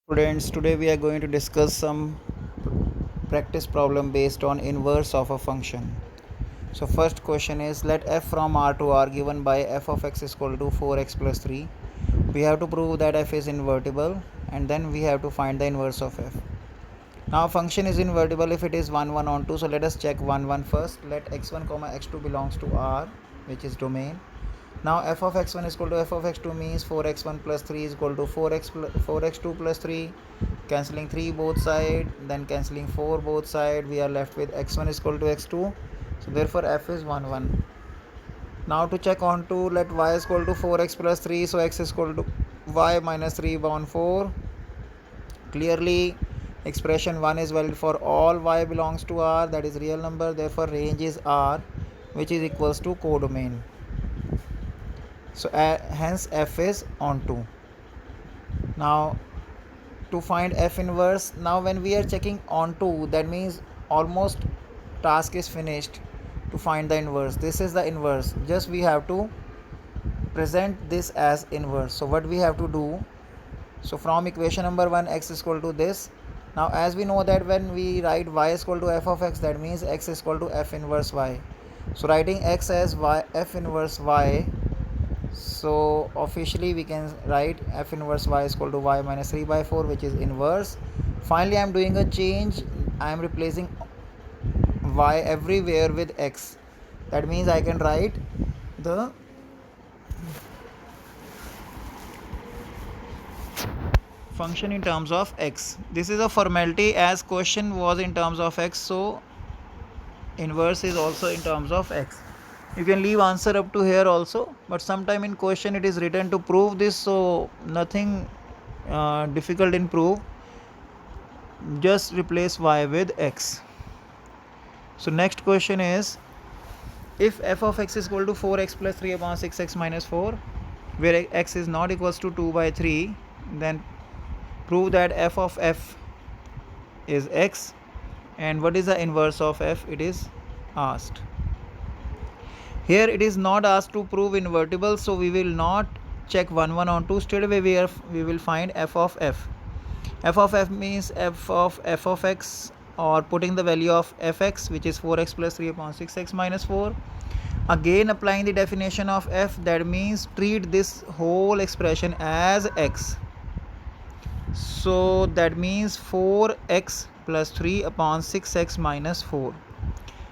Students, today we are going to discuss some practice problem based on inverse of a function. So first question is, let f from R to R given by f of x is equal to 4x plus 3. We have to prove that f is invertible and then we have to find the inverse of f. Now function is invertible if it is 1 1 on 2. So let us check 1 1 first. Let x1 comma x2 belongs to R, which is domain. Now f of x1 is equal to f of x2 means 4x1 plus 3 is equal to 4x2 plus 3, cancelling 3 both side, then cancelling 4 both side. We are left with x1 is equal to x2. So therefore f is 1 1. Now to check on 2, let y is equal to 4x plus 3. So x is equal to y minus 3 upon 4. Clearly expression 1 is valid for all y belongs to R, that is real number. Therefore range is R, which is equals to codomain. So hence f is on 2. Now to find f inverse, now when we are checking on 2, that means almost task is finished to find the inverse. This is the inverse, just we have to present this as inverse. So what we have to do, so from equation number 1, x is equal to this. Now as we know that when we write y is equal to f of x, that means x is equal to f inverse y. So writing x as y, f inverse y, so officially we can write f inverse y is equal to y minus 3 by 4, which is inverse. Finally I am doing a change. I am replacing y everywhere with x. That means I can write the function in terms of x. This is a formality as question was in terms of x, so inverse is also in terms of x. You can leave answer up to here also, but sometime in question it is written to prove this, so nothing difficult in proof. Just replace y with x. So next question is, if f of x is equal to 4x plus 3 upon 6x minus 4, where x is not equals to 2 by 3, then prove that f of f is x. And what is the inverse of f? It is asked. Here it is not asked to prove invertible, so we will not check 1 1 on 2. Straight away we will find f of f. F of f means f of x, or putting the value of fx, which is 4x plus 3 upon 6x minus 4. Again applying the definition of f, that means treat this whole expression as x. So that means 4x plus 3 upon 6x minus 4.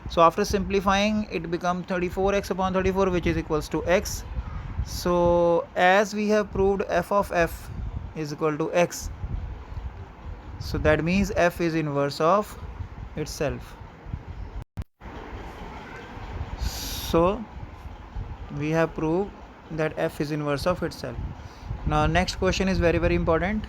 So after simplifying it becomes 34x upon 34, which is equals to x. So as we have proved f of f is equal to x, so that means f is inverse of itself. So we have proved that f is inverse of itself. Now next question is very important.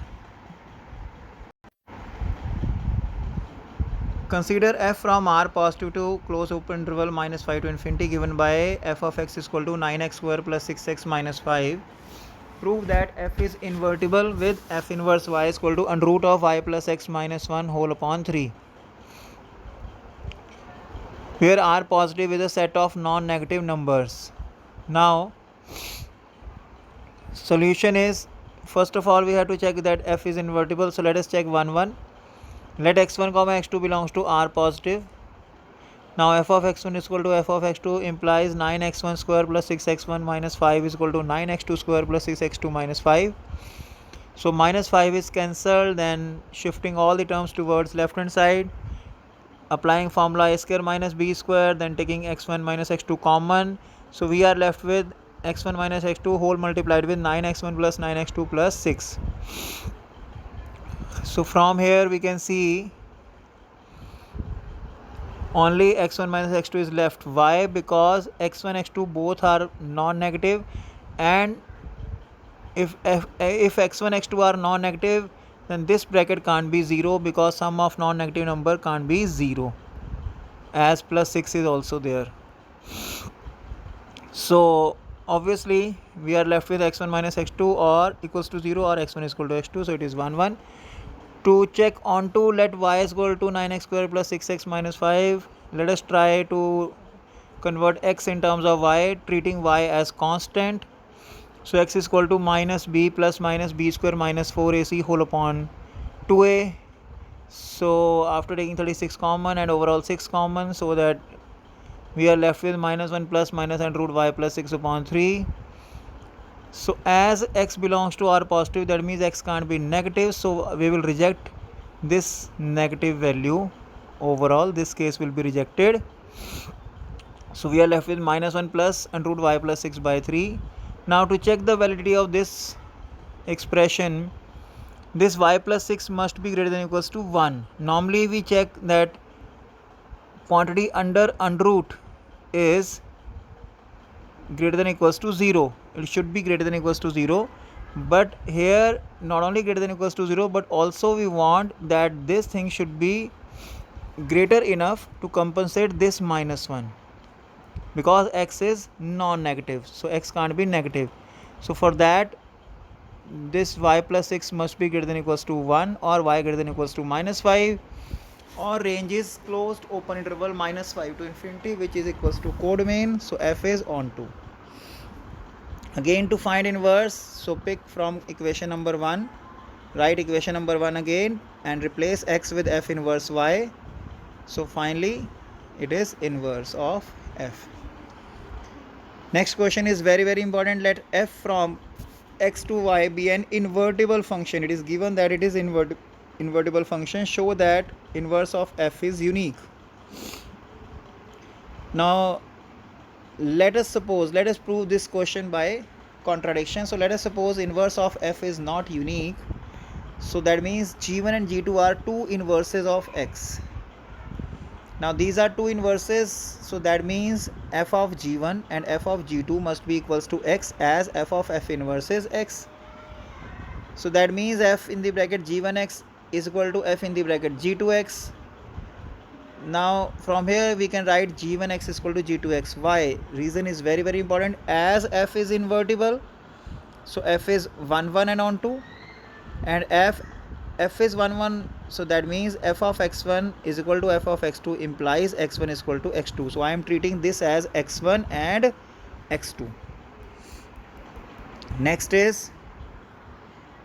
Consider f from R positive to close open interval minus 5 to infinity given by f of x is equal to 9x square plus 6x minus 5. Prove that f is invertible with f inverse y is equal to under root of y plus x minus 1 whole upon 3. Where R positive is a set of non-negative numbers. Now solution is, first of all we have to check that f is invertible. So let us check 1 1. Let x1 comma x2 belongs to R positive. Now f of x1 is equal to f of x2 implies 9x1 square plus 6x1 minus 5 is equal to 9x2 square plus 6x2 minus 5. So minus 5 is cancelled, then shifting all the terms towards left hand side, applying formula a square minus b square, then taking x1 minus x2 common. So we are left with x1 minus x2 whole multiplied with 9x1 plus 9x2 plus 6. So from here we can see only x1 minus x2 is left. Why? Because x1 x2 both are non-negative, and if x1 x2 are non-negative, then this bracket can't be 0, because sum of non-negative number can't be 0, as plus 6 is also there. So obviously we are left with x1 minus x2 or equals to 0, or x1 is equal to x2, so it is 1 1. To check on 2, let y is equal to 9x square plus 6x minus 5. Let us try to convert x in terms of y, treating y as constant. So x is equal to minus b plus minus b square minus 4ac whole upon 2a. So after taking 36 common and overall 6 common, so that we are left with minus 1 plus minus and root y plus 6 upon 3. So as x belongs to R positive, that means x can't be negative, so we will reject this negative value. Overall this case will be rejected. So we are left with minus 1 plus and root y plus 6 by 3. Now to check the validity of this expression, this y plus 6 must be greater than or equals to 1. Normally we check that quantity under root is greater than or equals to 0. It should be greater than or equals to 0. But here not only greater than or equals to 0, but also we want that this thing should be greater enough to compensate this minus 1, because x is non-negative, so x can't be negative. So for that, this y plus 6 must be greater than or equals to 1, or y greater than or equals to minus 5, or range is closed open interval minus 5 to infinity, which is equals to codomain. So f is onto. Again to find inverse, so pick from equation number 1, write equation number 1 again and replace x with f inverse y. So finally it is inverse of f. Next question is very important. Let f from x to y be an invertible function. It is given that it is invertible function. Show that inverse of f is unique. Now let us prove this question by contradiction. So let us suppose inverse of f is not unique. So that means g1 and g2 are two inverses of x. Now these are two inverses, so that means f of g1 and f of g2 must be equals to x, as f of f inverse is x. So that means f in the bracket g1x is equal to f in the bracket g2x. Now from here we can write g1x is equal to g2x. Why? Reason is very important. As f is invertible, so f is 1 1 and onto, and f is 1 1, so that means f of x1 is equal to f of x2 implies x1 is equal to x2. So I am treating this as x1 and x2. Next is,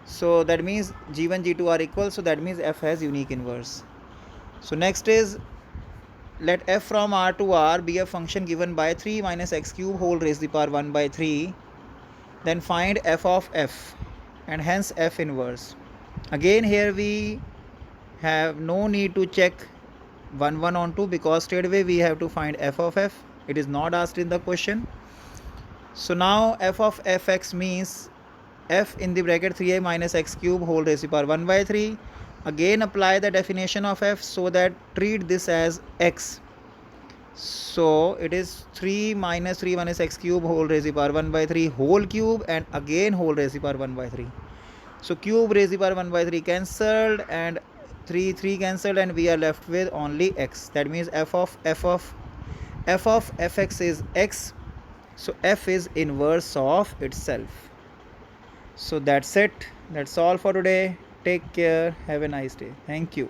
so that means g1 g2 are equal, so that means f has unique inverse. So next is, let f from R to R be a function given by 3 minus x cube whole raised to the power 1 by 3. Then find f of f and hence f inverse. Again here we have no need to check 1 1 onto, because straight away we have to find f of f. It is not asked in the question. So now f of fx means f in the bracket 3a minus x cube whole raised to the power 1 by 3. Again apply the definition of f, so that treat this as x. So it is 3 minus x cube whole raised to the power 1 by 3 whole cube, and again whole raised to the power 1 by 3. So cube raised to the power 1 by 3 cancelled, and 3 cancelled, and we are left with only x. That means f of fx is x. So f is inverse of itself. So that's it. That's all for today. Take care. Have a nice day. Thank you.